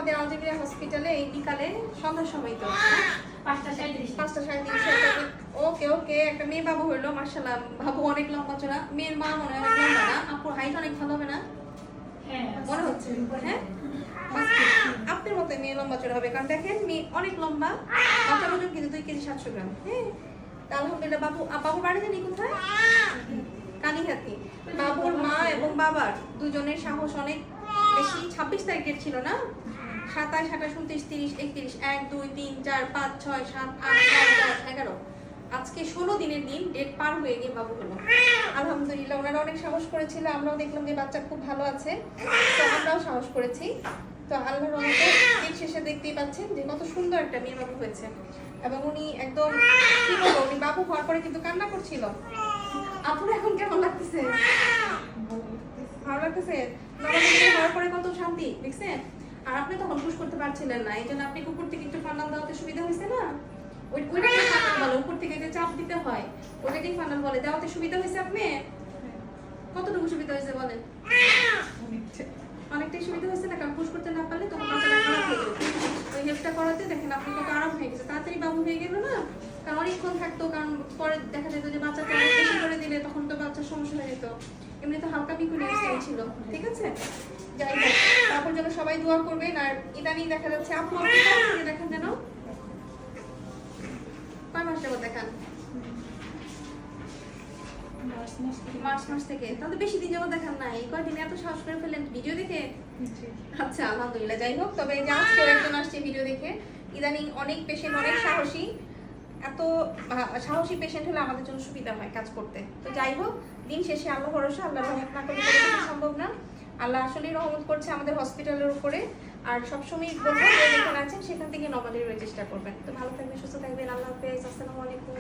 আমাদের আলজেরিয়া হসপিটালে এই বিকালে সন্ধ্যার সময় তো 5:37 ওকে ওকে একটা মেয়ে বাবু হইলো মাশাআল্লাহ বাবু অনেক লম্বা চড়া মেয়ের মা মনে হয় অনেক লম্বা না আপুর হাইট অনেক ভালো হবে না মনে হচ্ছে হ্যাঁ আপনার মতো মেয়ে লম্বা চড়া হবে কারণ দেখেন মেয়ে অনেক লম্বা বাচ্চার ওজন কিন্তু 2 কেজি 700 গ্রাম হ্যাঁ আলহামদুলিল্লাহ বাবুর বাড়ি জানি কোথায় কানিহাতি বাবুর মা এবং বাবার দুজনের সাহস অনেক বেশি 26 তারিখের ছিল না 27 28 29 30 31 1 2 3 4 5 6 7 8 9 10 11 আজকে 16 দিনের দিন ডেট পার হয়ে গিয়ে বাবু হলো আলহামদুলিল্লাহ ওনারা অনেক সাহস করেছিল আমরাও দেখলাম যে বাচ্চা খুব ভালো আছে তো আমরাও সাহস করেছি তো আল্লাহর রহমতে দিন শেষে দেখতেই পাচ্ছেন যে কত সুন্দর একটা মেয়ে বাবু হয়েছে এবং উনি একদম কি বলবো উনি বাবু হওয়ার পরে কিন্তু কান্না করছিল আপনার এখন কেমন লাগতেছে ভালো লাগতেছে হওয়ার পরে কত শান্তি দেখছেন আর আপনি তখন পুশ করতে পারছিলেন না এই জন্য আপনি কুকুর থেকে একটু ফান্ডাল দেওয়াতে সুবিধা হয়েছে না ওইটাকে ফান্ডাল বলে উপর থেকে যে চাপ দিতে হয় ওটাকেই ফান্ডাল বলে দেওয়াতে সুবিধা হয়েছে আপনি কতটুকু সুবিধা হয়েছে বলেন অনেকটাই সুবিধা হয়েছে না কারণ পুশ করতে না পারলে তখন বাচ্চাটা খারাপ হয়ে যাবে ওই হেল্পটা করাতে দেখেন আপনি কত আরাম হয়ে গেছে তাড়াতাড়ি বাবু হয়ে গেল না কারণ অনেকক্ষণ থাকতো কারণ পরে দেখা যেত যে বাচ্চাকে বেশি করে দিলে তখন তো বাচ্চার সমস্যা হয়ে যেত এমনি তো হালকা পিকুলিয়াস ছিল ঠিক আছে যাই হোক তারপর যেন সবাই দোয়া করবেন আর ইদানি দেখা যাচ্ছে আপু আপনি দেখেন যেন কয় মাস যাবত দেখান মার্চ মাস থেকে তাহলে বেশি দিন যাবত দেখান না এই কয়দিনে এত সাহস করে ফেললেন ভিডিও দেখে আচ্ছা আলহামদুলিল্লাহ যাই হোক তবে যে আজকে একজন আসছে ভিডিও দেখে ইদানিং অনেক পেশেন্ট অনেক সাহসী এত সাহসী পেশেন্ট হলে আমাদের জন্য সুবিধা হয় কাজ করতে তো যাই হোক দিন শেষে আল্লাহ ভরসা আল্লাহ রহমত না করলে কিছু সম্ভব না আল্লাহ আসলেই রহমত করছে আমাদের হসপিটালের উপরে আর সবসময় বলবো যে যেখানে আছেন সেখান থেকে নর্মালি চেষ্টা করবেন তো ভালো থাকবেন সুস্থ থাকবেন আল্লাহ হাফেজ আসসালামু আলাইকুম